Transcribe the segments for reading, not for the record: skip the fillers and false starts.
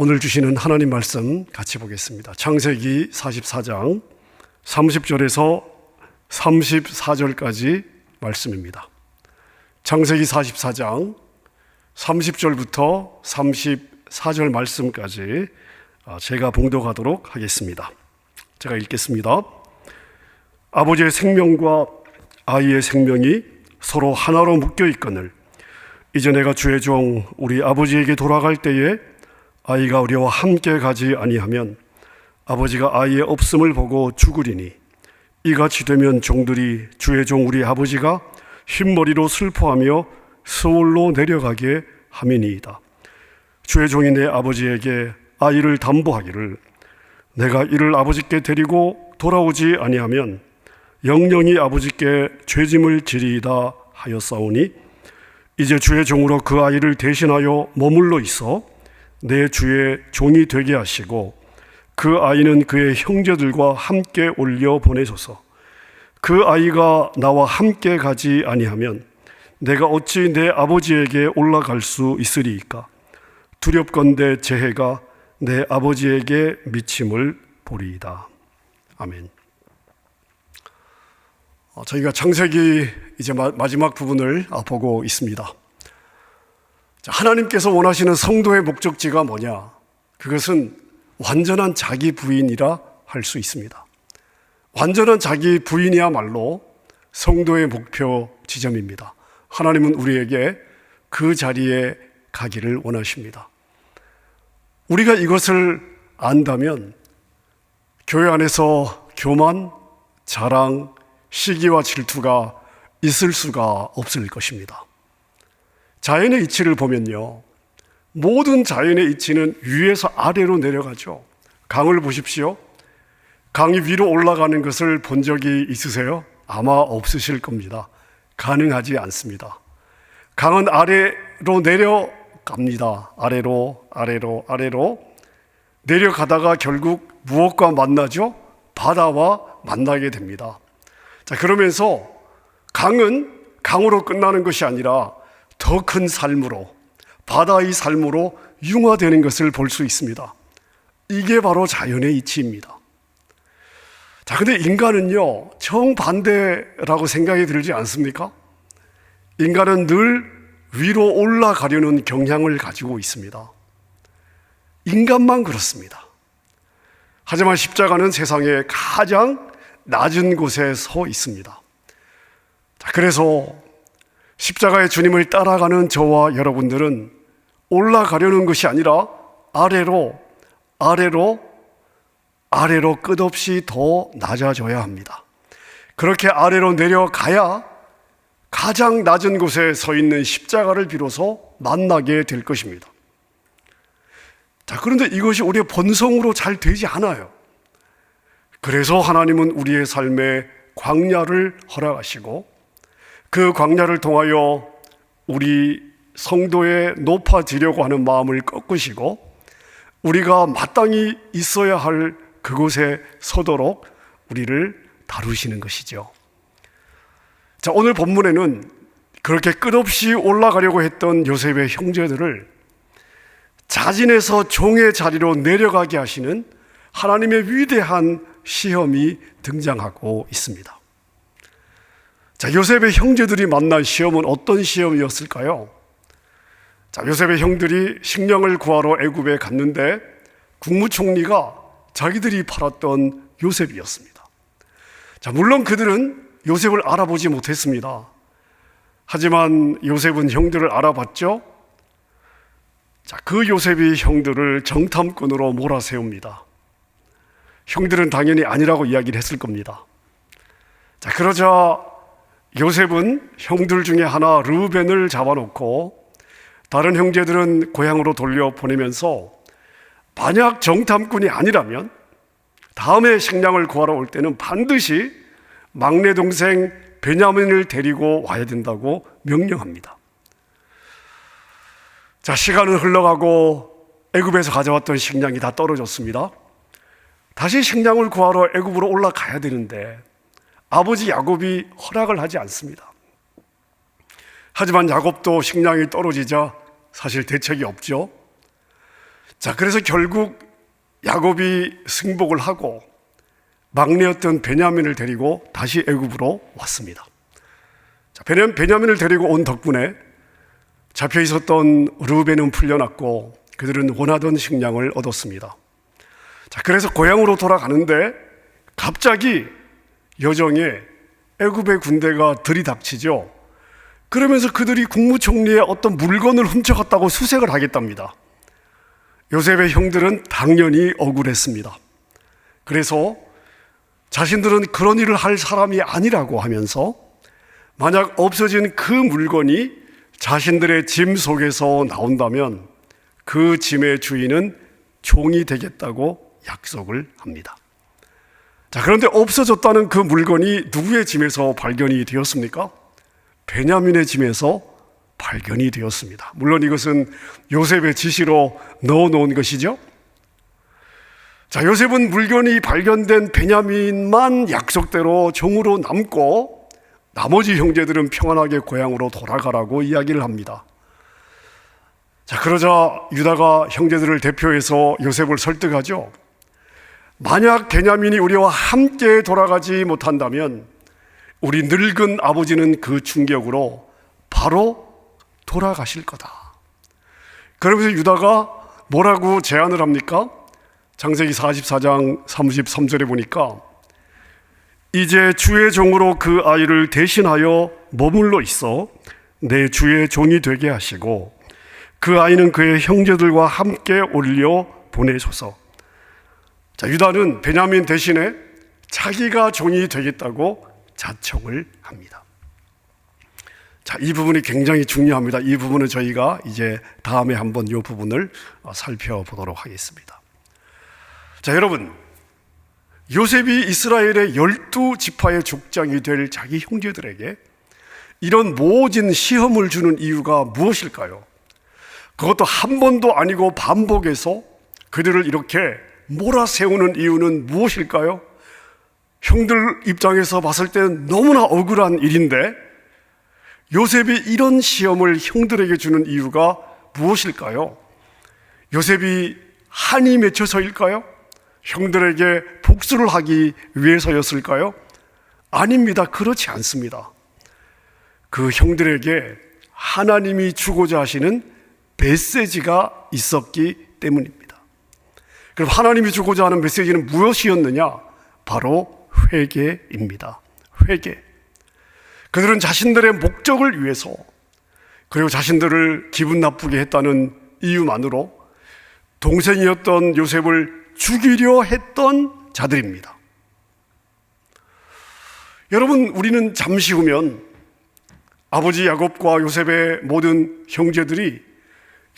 오늘 주시는 하나님 말씀 같이 보겠습니다. 창세기 44장 30절에서 34절까지 말씀입니다. 창세기 44장 30절부터 34절 말씀까지 제가 봉독하도록 하겠습니다. 제가 읽겠습니다. 아버지의 생명과 아이의 생명이 서로 하나로 묶여 있거늘 이제 내가 주의 종 우리 아버지에게 돌아갈 때에 아이가 우리와 함께 가지 아니하면 아버지가 아이의 없음을 보고 죽으리니 이같이 되면 종들이 주의 종 우리 아버지가 흰머리로 슬퍼하며 서울로 내려가게 함이니이다. 주의 종이 내 아버지에게 아이를 담보하기를 내가 이를 아버지께 데리고 돌아오지 아니하면 영영이 아버지께 죄짐을 지리이다 하였사오니 이제 주의 종으로 그 아이를 대신하여 머물러 있어 내 주의 종이 되게 하시고 그 아이는 그의 형제들과 함께 올려 보내소서. 그 아이가 나와 함께 가지 아니하면 내가 어찌 내 아버지에게 올라갈 수 있으리이까? 두렵건대 제 해가 내 아버지에게 미침을 보리이다. 아멘. 저희가 창세기 이제 마지막 부분을 보고 있습니다. 하나님께서 원하시는 성도의 목적지가 뭐냐? 그것은 완전한 자기 부인이라 할 수 있습니다. 완전한 자기 부인이야말로 성도의 목표 지점입니다. 하나님은 우리에게 그 자리에 가기를 원하십니다. 우리가 이것을 안다면 교회 안에서 교만, 자랑, 시기와 질투가 있을 수가 없을 것입니다. 자연의 이치를 보면요, 모든 자연의 이치는 위에서 아래로 내려가죠. 강을 보십시오. 강이 위로 올라가는 것을 본 적이 있으세요? 아마 없으실 겁니다. 가능하지 않습니다. 강은 아래로 내려갑니다. 아래로 내려가다가 결국 무엇과 만나죠? 바다와 만나게 됩니다. 자, 그러면서 강은 강으로 끝나는 것이 아니라 더 큰 삶으로, 바다의 삶으로 융화되는 것을 볼 수 있습니다. 이게 바로 자연의 이치입니다. 자, 근데 인간은요, 정반대라고 생각이 들지 않습니까? 인간은 늘 위로 올라가려는 경향을 가지고 있습니다. 인간만 그렇습니다. 하지만 십자가는 세상의 가장 낮은 곳에 서 있습니다. 자, 그래서 십자가의 주님을 따라가는 저와 여러분들은 올라가려는 것이 아니라 아래로 끝없이 더 낮아져야 합니다. 그렇게 아래로 내려가야 가장 낮은 곳에 서 있는 십자가를 비로소 만나게 될 것입니다. 자, 그런데 이것이 우리의 본성으로 잘 되지 않아요. 그래서 하나님은 우리의 삶에 광야를 허락하시고 그 광야를 통하여 우리 성도에 높아지려고 하는 마음을 꺾으시고 우리가 마땅히 있어야 할 그곳에 서도록 우리를 다루시는 것이죠. 자, 오늘 본문에는 그렇게 끝없이 올라가려고 했던 요셉의 형제들을 자진해서 종의 자리로 내려가게 하시는 하나님의 위대한 시험이 등장하고 있습니다. 자, 요셉의 형제들이 만난 시험은 어떤 시험이었을까요? 자, 요셉의 형들이 식량을 구하러 애굽에 갔는데 국무총리가 자기들이 팔았던 요셉이었습니다. 자, 물론 그들은 요셉을 알아보지 못했습니다. 하지만 요셉은 형들을 알아봤죠. 자, 그 요셉이 형들을 정탐꾼으로 몰아세웁니다. 형들은 당연히 아니라고 이야기를 했을 겁니다. 자, 그러자 요셉은 형들 중에 하나 르우벤을 잡아놓고 다른 형제들은 고향으로 돌려보내면서 만약 정탐꾼이 아니라면 다음에 식량을 구하러 올 때는 반드시 막내 동생 베냐민을 데리고 와야 된다고 명령합니다. 자, 시간은 흘러가고 애굽에서 가져왔던 식량이 다 떨어졌습니다. 다시 식량을 구하러 애굽으로 올라가야 되는데 아버지 야곱이 허락을 하지 않습니다. 하지만 야곱도 식량이 떨어지자 사실 대책이 없죠. 자, 그래서 결국 야곱이 승복을 하고 막내였던 베냐민을 데리고 다시 애굽으로 왔습니다. 자, 베냐민을 데리고 온 덕분에 잡혀 있었던 르우벤은 풀려났고 그들은 원하던 식량을 얻었습니다. 자, 그래서 고향으로 돌아가는데 갑자기 여정에 애굽의 군대가 들이닥치죠. 그러면서 그들이 국무총리의 어떤 물건을 훔쳐갔다고 수색을 하겠답니다. 요셉의 형들은 당연히 억울했습니다. 그래서 자신들은 그런 일을 할 사람이 아니라고 하면서 만약 없어진 그 물건이 자신들의 짐 속에서 나온다면 그 짐의 주인은 종이 되겠다고 약속을 합니다. 자, 그런데 없어졌다는 그 물건이 누구의 짐에서 발견이 되었습니까? 베냐민의 짐에서 발견이 되었습니다. 물론 이것은 요셉의 지시로 넣어놓은 것이죠. 자, 요셉은 물건이 발견된 베냐민만 약속대로 종으로 남고 나머지 형제들은 평안하게 고향으로 돌아가라고 이야기를 합니다. 자, 그러자 유다가 형제들을 대표해서 요셉을 설득하죠. 만약 베냐민이 우리와 함께 돌아가지 못한다면 우리 늙은 아버지는 그 충격으로 바로 돌아가실 거다. 그러면서 유다가 뭐라고 제안을 합니까? 창세기 44장 33절에 보니까 이제 주의 종으로 그 아이를 대신하여 머물러 있어 내 주의 종이 되게 하시고 그 아이는 그의 형제들과 함께 올려 보내소서. 자, 유다는 베냐민 대신에 자기가 종이 되겠다고 자청을 합니다. 자, 이 부분이 굉장히 중요합니다. 이 부분은 저희가 이제 다음에 한번 이 부분을 살펴보도록 하겠습니다. 자, 여러분, 요셉이 이스라엘의 12지파의 족장이 될 자기 형제들에게 이런 모진 시험을 주는 이유가 무엇일까요? 그것도 한 번도 아니고 반복해서 그들을 이렇게 몰아세우는 이유는 무엇일까요? 형들 입장에서 봤을 때는 너무나 억울한 일인데 요셉이 이런 시험을 형들에게 주는 이유가 무엇일까요? 요셉이 한이 맺혀서일까요? 형들에게 복수를 하기 위해서였을까요? 아닙니다. 그렇지 않습니다. 그 형들에게 하나님이 주고자 하시는 메시지가 있었기 때문입니다. 그럼 하나님이 주고자 하는 메시지는 무엇이었느냐? 바로 회개입니다. 회개. 그들은 자신들의 목적을 위해서 그리고 자신들을 기분 나쁘게 했다는 이유만으로 동생이었던 요셉을 죽이려 했던 자들입니다. 여러분, 우리는 잠시 후면 아버지 야곱과 요셉의 모든 형제들이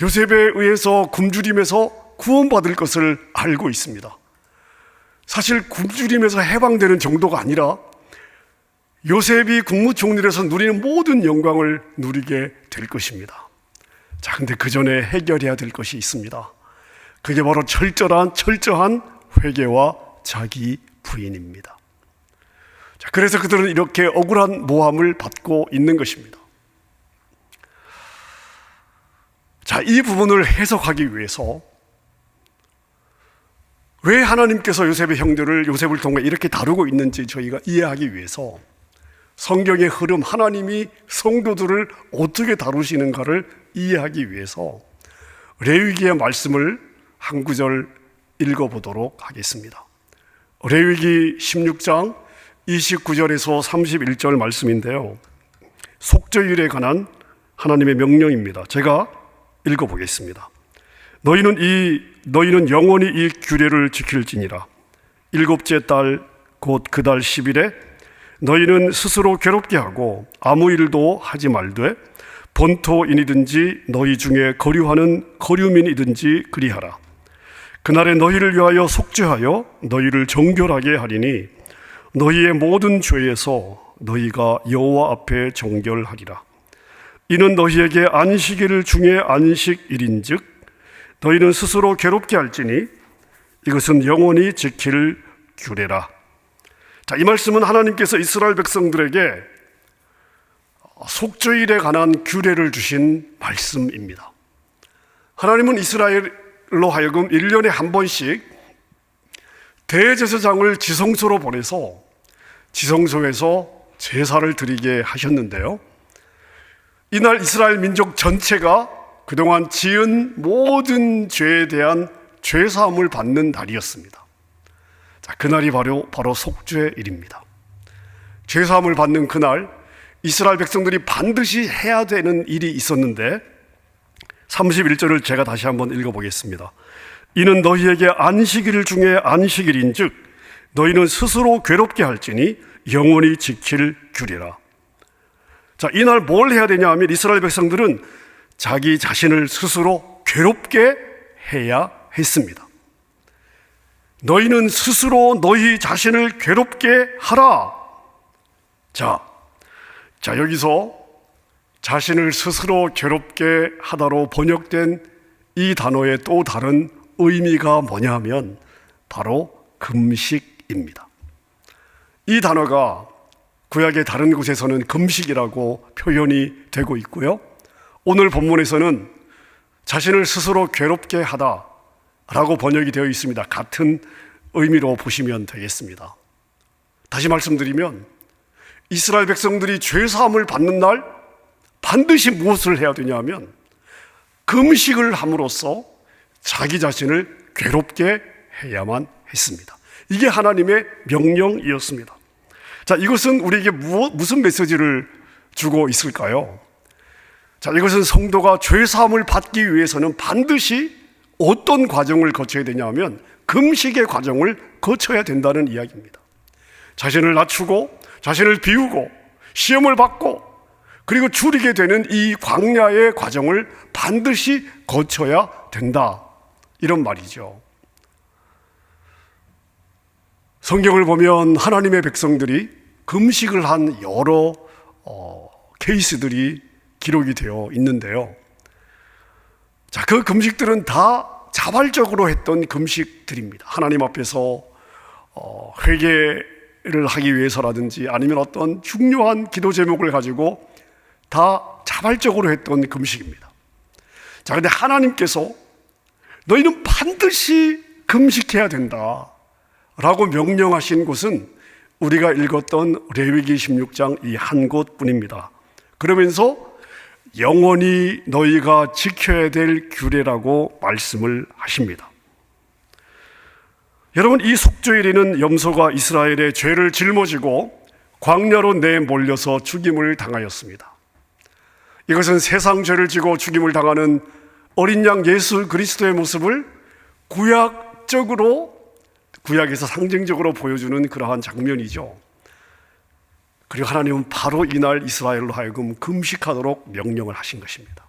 요셉에 의해서 굶주림에서 구원받을 것을 알고 있습니다. 사실 굶주림에서 해방되는 정도가 아니라 요셉이 국무총리로서 누리는 모든 영광을 누리게 될 것입니다. 자, 근데 그 전에 해결해야 될 것이 있습니다. 그게 바로 철저한 회개와 자기 부인입니다. 자, 그래서 그들은 이렇게 억울한 모함을 받고 있는 것입니다. 자, 이 부분을 해석하기 위해서 왜 하나님께서 요셉의 형들을 요셉을 통해 이렇게 다루고 있는지 저희가 이해하기 위해서 성경의 흐름, 하나님이 성도들을 어떻게 다루시는가를 이해하기 위해서 레위기의 말씀을 한 구절 읽어보도록 하겠습니다. 레위기 16장 29절에서 31절 말씀인데요, 속죄일에 관한 하나님의 명령입니다. 제가 읽어보겠습니다. 너희는 영원히 이 규례를 지킬지니라. 일곱째 달 곧 그 달 10일에 너희는 스스로 괴롭게 하고 아무 일도 하지 말되 본토인이든지 너희 중에 거류하는 거류민이든지 그리하라. 그날에 너희를 위하여 속죄하여 너희를 정결하게 하리니 너희의 모든 죄에서 너희가 여호와 앞에 정결하리라. 이는 너희에게 안식일 중에 안식일인즉 너희는 스스로 괴롭게 할지니 이것은 영원히 지킬 규례라. 자, 이 말씀은 하나님께서 이스라엘 백성들에게 속죄일에 관한 규례를 주신 말씀입니다. 하나님은 이스라엘 하여금 1년에 한 번씩 대제사장을 지성소로 보내서 지성소에서 제사를 드리게 하셨는데요, 이날 이스라엘 민족 전체가 그동안 지은 모든 죄에 대한 죄사함을 받는 날이었습니다. 자, 그날이 바로 속죄일입니다. 죄사함을 받는 그날 이스라엘 백성들이 반드시 해야 되는 일이 있었는데 31절을 제가 다시 한번 읽어보겠습니다. 이는 너희에게 안식일 중에 안식일인즉 너희는 스스로 괴롭게 할지니 영원히 지킬 규례라. 자, 이날 뭘 해야 되냐 하면 이스라엘 백성들은 자기 자신을 스스로 괴롭게 해야 했습니다. 너희는 스스로 너희 자신을 괴롭게 하라. 자, 여기서 자신을 스스로 괴롭게 하다로 번역된 이 단어의 또 다른 의미가 뭐냐면 바로 금식입니다. 이 단어가 구약의 다른 곳에서는 금식이라고 표현이 되고 있고요, 오늘 본문에서는 자신을 스스로 괴롭게 하다라고 번역이 되어 있습니다. 같은 의미로 보시면 되겠습니다. 다시 말씀드리면 이스라엘 백성들이 죄사함을 받는 날 반드시 무엇을 해야 되냐 하면 금식을 함으로써 자기 자신을 괴롭게 해야만 했습니다. 이게 하나님의 명령이었습니다. 자, 이것은 우리에게 무슨 메시지를 주고 있을까요? 자, 이것은 성도가 죄사함을 받기 위해서는 반드시 어떤 과정을 거쳐야 되냐 하면 금식의 과정을 거쳐야 된다는 이야기입니다. 자신을 낮추고 자신을 비우고 시험을 받고 그리고 줄이게 되는 이 광야의 과정을 반드시 거쳐야 된다, 이런 말이죠. 성경을 보면 하나님의 백성들이 금식을 한 여러 케이스들이 기록이 되어 있는데요, 자, 그 금식들은 다 자발적으로 했던 금식들입니다. 하나님 앞에서 회개를 하기 위해서라든지 아니면 어떤 중요한 기도 제목을 가지고 다 자발적으로 했던 금식입니다. 자, 근데 하나님께서 너희는 반드시 금식해야 된다 라고 명령하신 곳은 우리가 읽었던 레위기 16장 이 한 곳뿐입니다. 그러면서 영원히 너희가 지켜야 될 규례라고 말씀을 하십니다. 여러분, 이 속죄일에는 염소가 이스라엘의 죄를 짊어지고 광야로 내몰려서 죽임을 당하였습니다. 이것은 세상 죄를 지고 죽임을 당하는 어린 양 예수 그리스도의 모습을 구약에서 상징적으로 보여주는 그러한 장면이죠. 그리고 하나님은 바로 이날 이스라엘로 하여금 금식하도록 명령을 하신 것입니다.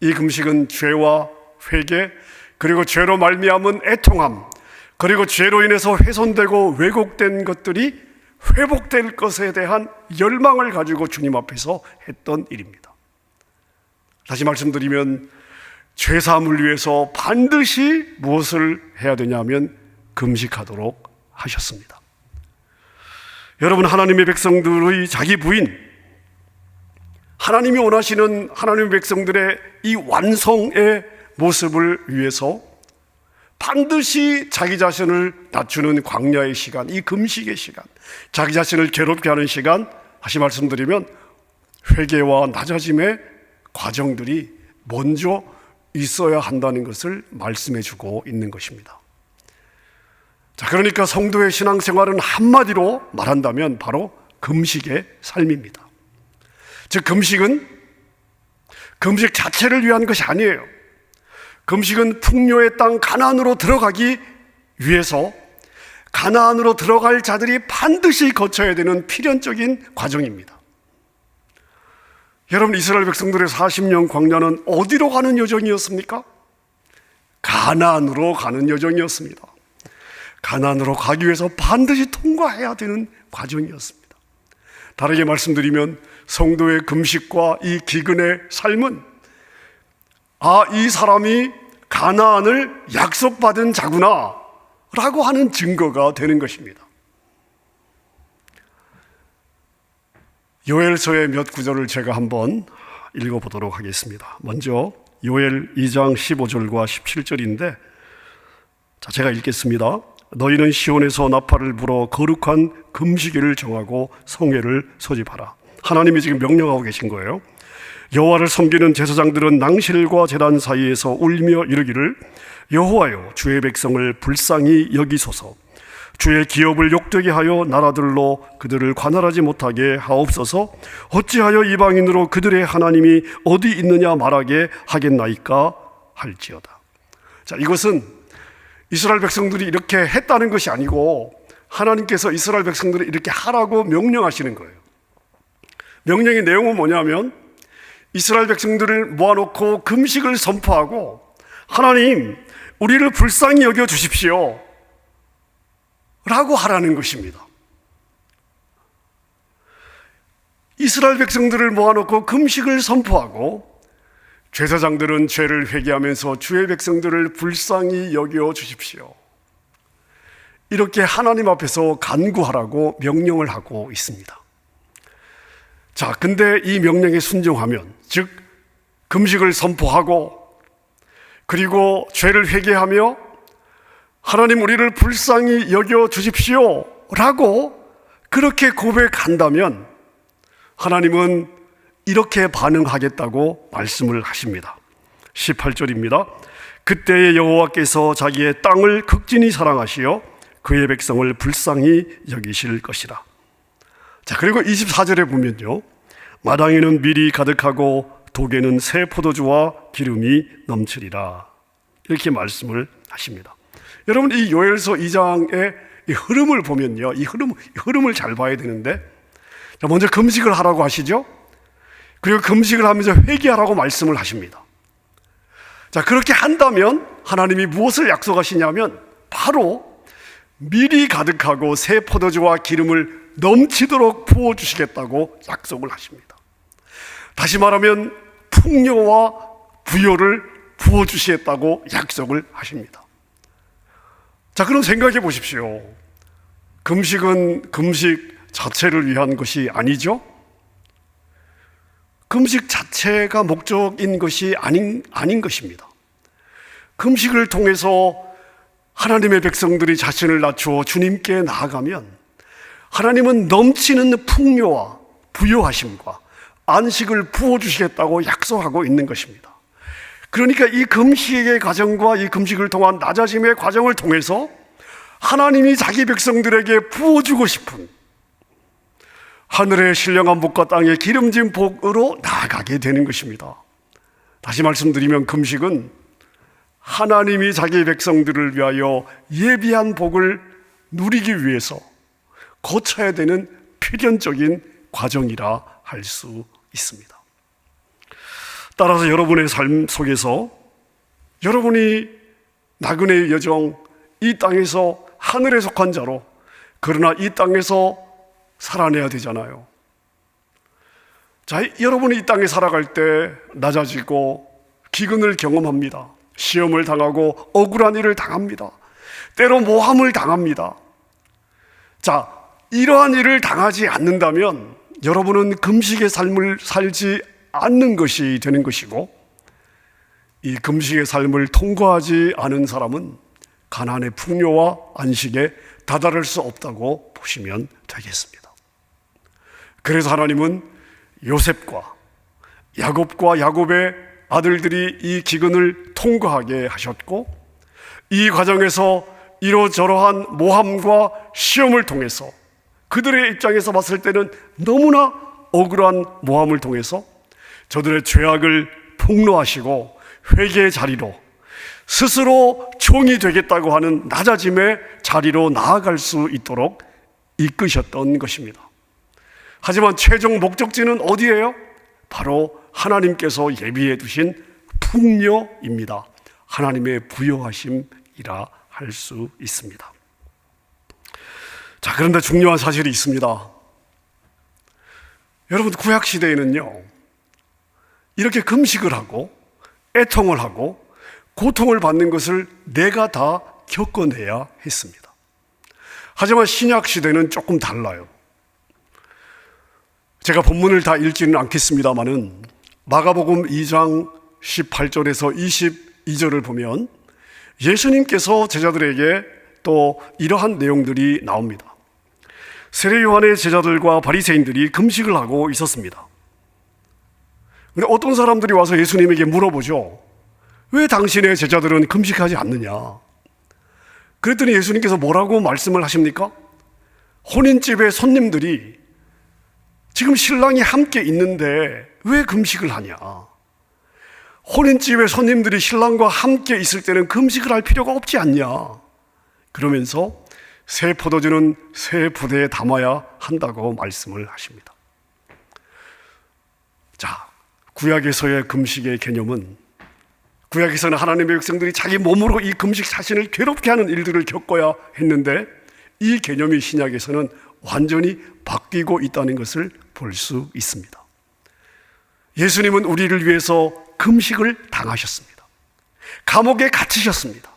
이 금식은 죄와 회개, 그리고 죄로 말미암은 애통함, 그리고 죄로 인해서 훼손되고 왜곡된 것들이 회복될 것에 대한 열망을 가지고 주님 앞에서 했던 일입니다. 다시 말씀드리면 죄사함을 위해서 반드시 무엇을 해야 되냐면 금식하도록 하셨습니다. 여러분, 하나님의 백성들의 자기 부인, 하나님이 원하시는 하나님의 백성들의 이 완성의 모습을 위해서 반드시 자기 자신을 낮추는 광야의 시간, 이 금식의 시간, 자기 자신을 괴롭게 하는 시간, 다시 말씀드리면 회개와 낮아짐의 과정들이 먼저 있어야 한다는 것을 말씀해 주고 있는 것입니다. 자, 그러니까 성도의 신앙생활은 한마디로 말한다면 바로 금식의 삶입니다. 즉, 금식 자체를 위한 것이 아니에요. 금식은 풍요의 땅 가나안으로 들어가기 위해서 가나안으로 들어갈 자들이 반드시 거쳐야 되는 필연적인 과정입니다. 여러분, 이스라엘 백성들의 40년 광야는 어디로 가는 여정이었습니까? 가나안으로 가는 여정이었습니다. 가나안으로 가기 위해서 반드시 통과해야 되는 과정이었습니다. 다르게 말씀드리면 성도의 금식과 이 기근의 삶은 이 사람이 가나안을 약속받은 자구나 라고 하는 증거가 되는 것입니다. 요엘서의 몇 구절을 제가 한번 읽어보도록 하겠습니다. 먼저 요엘 2장 15절과 17절인데, 자, 제가 읽겠습니다. 너희는 시온에서 나팔을 불어 거룩한 금식일을 정하고 성회를 소집하라. 하나님이 지금 명령하고 계신 거예요. 여호와를 섬기는 제사장들은 낭실과 제단 사이에서 울며 이르기를 여호와여 주의 백성을 불쌍히 여기소서. 주의 기업을 욕되게 하여 나라들로 그들을 관할하지 못하게 하옵소서. 어찌하여 이방인으로 그들의 하나님이 어디 있느냐 말하게 하겠나이까 할지어다. 자, 이것은 이스라엘 백성들이 이렇게 했다는 것이 아니고 하나님께서 이스라엘 백성들을 이렇게 하라고 명령하시는 거예요. 명령의 내용은 뭐냐면 이스라엘 백성들을 모아놓고 금식을 선포하고 하나님 우리를 불쌍히 여겨 주십시오 라고 하라는 것입니다. 이스라엘 백성들을 모아놓고 금식을 선포하고 제사장들은 죄를 회개하면서 주의 백성들을 불쌍히 여겨 주십시오, 이렇게 하나님 앞에서 간구하라고 명령을 하고 있습니다. 자, 근데 이 명령에 순종하면, 즉 금식을 선포하고 그리고 죄를 회개하며 하나님 우리를 불쌍히 여겨 주십시오 라고 그렇게 고백한다면 하나님은 이렇게 반응하겠다고 말씀을 하십니다. 18절입니다. 그때의 여호와께서 자기의 땅을 극진히 사랑하시어 그의 백성을 불쌍히 여기실 것이라. 자, 그리고 24절에 보면요, 마당에는 밀이 가득하고 독에는 새 포도주와 기름이 넘치리라, 이렇게 말씀을 하십니다. 여러분, 이 요엘서 2장의 이 흐름을 보면요, 이 흐름을 잘 봐야 되는데, 먼저 금식을 하라고 하시죠. 그리고 금식을 하면서 회개하라고 말씀을 하십니다. 자, 그렇게 한다면 하나님이 무엇을 약속하시냐면 바로 밀이 가득하고 새 포도주와 기름을 넘치도록 부어주시겠다고 약속을 하십니다. 다시 말하면 풍요와 부요를 부어주시겠다고 약속을 하십니다. 자, 그럼 생각해 보십시오. 금식은 금식 자체를 위한 것이 아니죠? 금식 자체가 목적인 것이 아닌 것입니다. 금식을 통해서 하나님의 백성들이 자신을 낮추어 주님께 나아가면 하나님은 넘치는 풍요와 부요하심과 안식을 부어주시겠다고 약속하고 있는 것입니다. 그러니까 이 금식의 과정과 이 금식을 통한 낮아짐의 과정을 통해서 하나님이 자기 백성들에게 부어주고 싶은 하늘의 신령한 복과 땅의 기름진 복으로 나아가게 되는 것입니다. 다시 말씀드리면 금식은 하나님이 자기 백성들을 위하여 예비한 복을 누리기 위해서 거쳐야 되는 필연적인 과정이라 할 수 있습니다. 따라서 여러분의 삶 속에서 여러분이 나그네의 여정, 이 땅에서 하늘에 속한 자로, 그러나 이 땅에서 살아내야 되잖아요. 자, 여러분이 이 땅에 살아갈 때 낮아지고 기근을 경험합니다. 시험을 당하고 억울한 일을 당합니다. 때로 모함을 당합니다. 자, 이러한 일을 당하지 않는다면 여러분은 금식의 삶을 살지 않는 것이 되는 것이고, 이 금식의 삶을 통과하지 않은 사람은 가나안의 풍요와 안식에 다다를 수 없다고 보시면 되겠습니다. 그래서 하나님은 요셉과 야곱의 아들들이 이 기근을 통과하게 하셨고, 이 과정에서 이러저러한 모함과 시험을 통해서 그들의 입장에서 봤을 때는 너무나 억울한 모함을 통해서 저들의 죄악을 폭로하시고 회개의 자리로, 스스로 종이 되겠다고 하는 낮아짐의 자리로 나아갈 수 있도록 이끄셨던 것입니다. 하지만 최종 목적지는 어디예요? 바로 하나님께서 예비해 두신 풍요입니다. 하나님의 부요하심이라 할 수 있습니다. 자, 그런데 중요한 사실이 있습니다. 여러분, 구약시대에는요, 이렇게 금식을 하고 애통을 하고 고통을 받는 것을 내가 다 겪어내야 했습니다. 하지만 신약시대는 조금 달라요. 제가 본문을 다 읽지는 않겠습니다만은 마가복음 2장 18절에서 22절을 보면 예수님께서 제자들에게 또 이러한 내용들이 나옵니다. 세례 요한의 제자들과 바리새인들이 금식을 하고 있었습니다. 근데 어떤 사람들이 와서 예수님에게 물어보죠. 왜 당신의 제자들은 금식하지 않느냐? 그랬더니 예수님께서 뭐라고 말씀을 하십니까? 혼인집에 손님들이 지금 신랑이 함께 있는데 왜 금식을 하냐? 혼인집에 손님들이 신랑과 함께 있을 때는 금식을 할 필요가 없지 않냐? 그러면서 새 포도주는 새 부대에 담아야 한다고 말씀을 하십니다. 자, 구약에서의 금식의 개념은, 구약에서는 하나님의 백성들이 자기 몸으로 이 금식 자신을 괴롭게 하는 일들을 겪어야 했는데 이 개념이 신약에서는 완전히 바뀌고 있다는 것을 볼 수 있습니다. 예수님은 우리를 위해서 금식을 당하셨습니다. 감옥에 갇히셨습니다.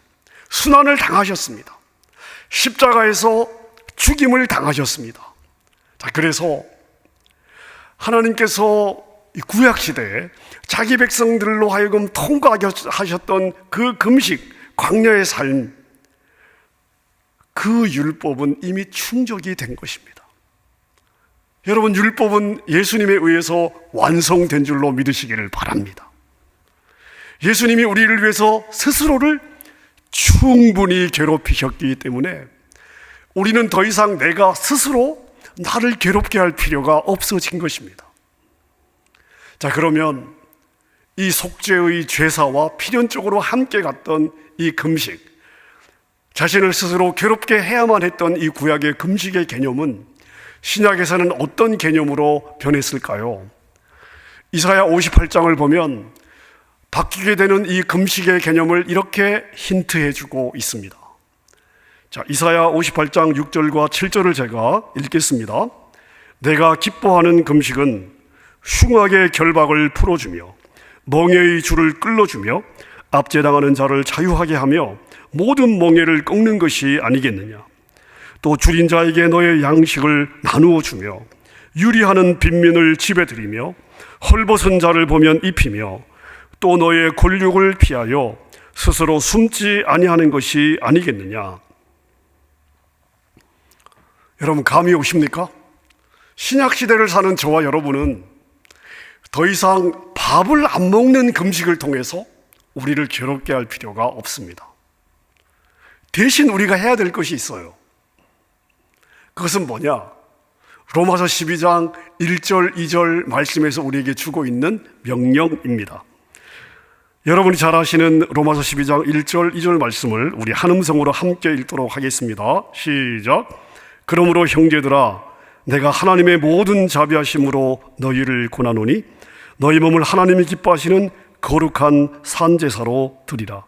순환을 당하셨습니다. 십자가에서 죽임을 당하셨습니다. 자, 그래서 하나님께서 이 구약시대에 자기 백성들로 하여금 통과하셨던 그 금식, 광야의 삶, 그 율법은 이미 충족이 된 것입니다. 여러분, 율법은 예수님에 의해서 완성된 줄로 믿으시기를 바랍니다. 예수님이 우리를 위해서 스스로를 충분히 괴롭히셨기 때문에 우리는 더 이상 내가 스스로 나를 괴롭게 할 필요가 없어진 것입니다. 자, 그러면 이 속죄의 죄사와 필연적으로 함께 갔던 이 금식, 자신을 스스로 괴롭게 해야만 했던 이 구약의 금식의 개념은 신약에서는 어떤 개념으로 변했을까요? 이사야 58장을 보면 바뀌게 되는 이 금식의 개념을 이렇게 힌트해 주고 있습니다. 자, 이사야 58장 6절과 7절을 제가 읽겠습니다. 내가 기뻐하는 금식은 흉악의 결박을 풀어주며 멍에의 줄을 끌어주며 압제당하는 자를 자유하게 하며 모든 멍에를 꺾는 것이 아니겠느냐. 또 줄인 자에게 너의 양식을 나누어 주며 유리하는 빈민을 집에 들이며 헐벗은 자를 보면 입히며 또 너의 곤욕을 피하여 스스로 숨지 아니하는 것이 아니겠느냐. 여러분, 감이 오십니까? 신약시대를 사는 저와 여러분은 더 이상 밥을 안 먹는 금식을 통해서 우리를 괴롭게 할 필요가 없습니다. 대신 우리가 해야 될 것이 있어요. 그것은 뭐냐? 로마서 12장 1절 2절 말씀에서 우리에게 주고 있는 명령입니다. 여러분이 잘 아시는 로마서 12장 1절 2절 말씀을 우리 한음성으로 함께 읽도록 하겠습니다. 시작. 그러므로 형제들아, 내가 하나님의 모든 자비하심으로 너희를 권하노니 너희 몸을 하나님이 기뻐하시는 거룩한 산제사로 드리라.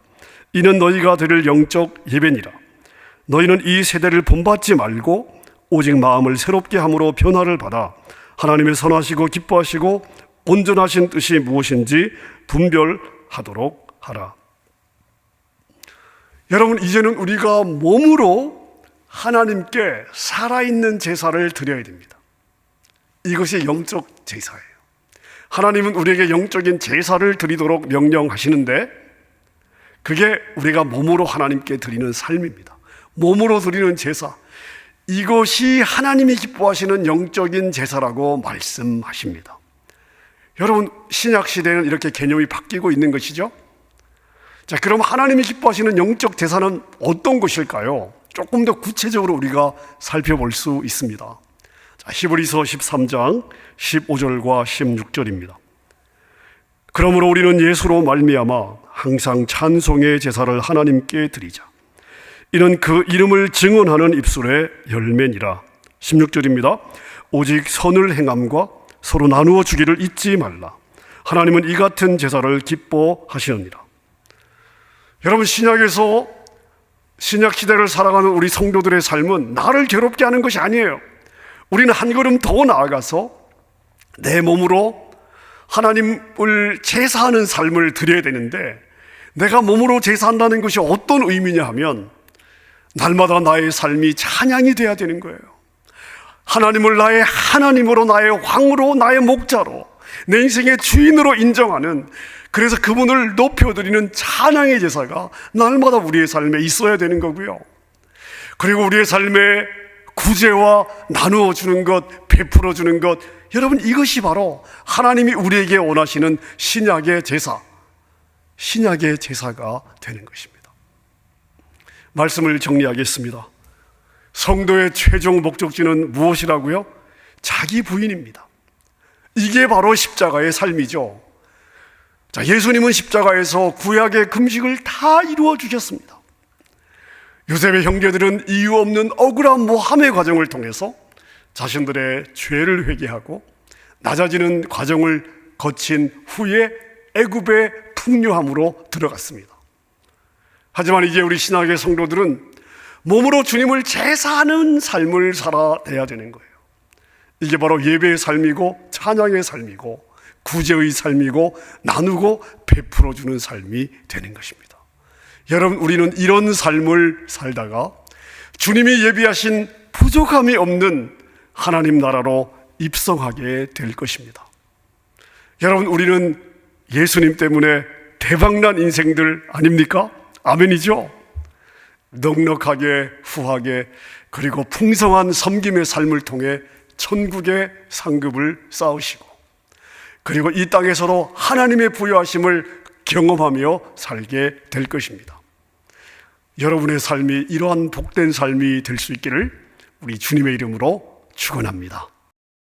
이는 너희가 드릴 영적 예배니라. 너희는 이 세대를 본받지 말고 오직 마음을 새롭게 함으로 변화를 받아 하나님의 선하시고 기뻐하시고 온전하신 뜻이 무엇인지 분별하도록 하라. 여러분, 이제는 우리가 몸으로 하나님께 살아있는 제사를 드려야 됩니다. 이것이 영적 제사예요. 하나님은 우리에게 영적인 제사를 드리도록 명령하시는데 그게 우리가 몸으로 하나님께 드리는 삶입니다. 몸으로 드리는 제사, 이것이 하나님이 기뻐하시는 영적인 제사라고 말씀하십니다. 여러분, 신약시대는 이렇게 개념이 바뀌고 있는 것이죠. 자, 그럼 하나님이 기뻐하시는 영적 제사는 어떤 것일까요? 조금 더 구체적으로 우리가 살펴볼 수 있습니다. 자, 히브리서 13장 15절과 16절입니다. 그러므로 우리는 예수로 말미암아 항상 찬송의 제사를 하나님께 드리자. 이는 그 이름을 증언하는 입술의 열매니라. 16절입니다. 오직 선을 행함과 서로 나누어 주기를 잊지 말라. 하나님은 이 같은 제사를 기뻐하시느니라. 여러분, 신약에서 신약 시대를 살아가는 우리 성도들의 삶은 나를 괴롭게 하는 것이 아니에요. 우리는 한 걸음 더 나아가서 내 몸으로 하나님을 제사하는 삶을 드려야 되는데, 내가 몸으로 제사한다는 것이 어떤 의미냐 하면 날마다 나의 삶이 찬양이 돼야 되는 거예요. 하나님을 나의 하나님으로, 나의 왕으로, 나의 목자로, 내 인생의 주인으로 인정하는 그래서 그분을 높여드리는 찬양의 제사가 날마다 우리의 삶에 있어야 되는 거고요. 그리고 우리의 삶에 구제와 나누어 주는 것, 베풀어 주는 것, 여러분 이것이 바로 하나님이 우리에게 원하시는 신약의 제사, 신약의 제사가 되는 것입니다. 말씀을 정리하겠습니다. 성도의 최종 목적지는 무엇이라고요? 자기 부인입니다. 이게 바로 십자가의 삶이죠. 자, 예수님은 십자가에서 구약의 금식을 다 이루어 주셨습니다. 요셉의 형제들은 이유 없는 억울한 모함의 과정을 통해서 자신들의 죄를 회개하고 낮아지는 과정을 거친 후에 애굽의 풍요함으로 들어갔습니다. 하지만 이제 우리 신약의 성도들은 몸으로 주님을 제사하는 삶을 살아내야 되는 거예요. 이게 바로 예배의 삶이고 찬양의 삶이고 구제의 삶이고 나누고 베풀어주는 삶이 되는 것입니다. 여러분, 우리는 이런 삶을 살다가 주님이 예비하신 부족함이 없는 하나님 나라로 입성하게 될 것입니다. 여러분, 우리는 예수님 때문에 대박난 인생들 아닙니까? 아멘이죠? 넉넉하게 후하게 그리고 풍성한 섬김의 삶을 통해 천국의 상급을 쌓으시고 그리고 이 땅에서도 하나님의 부여하심을 경험하며 살게 될 것입니다. 여러분의 삶이 이러한 복된 삶이 될 수 있기를 우리 주님의 이름으로 축원합니다.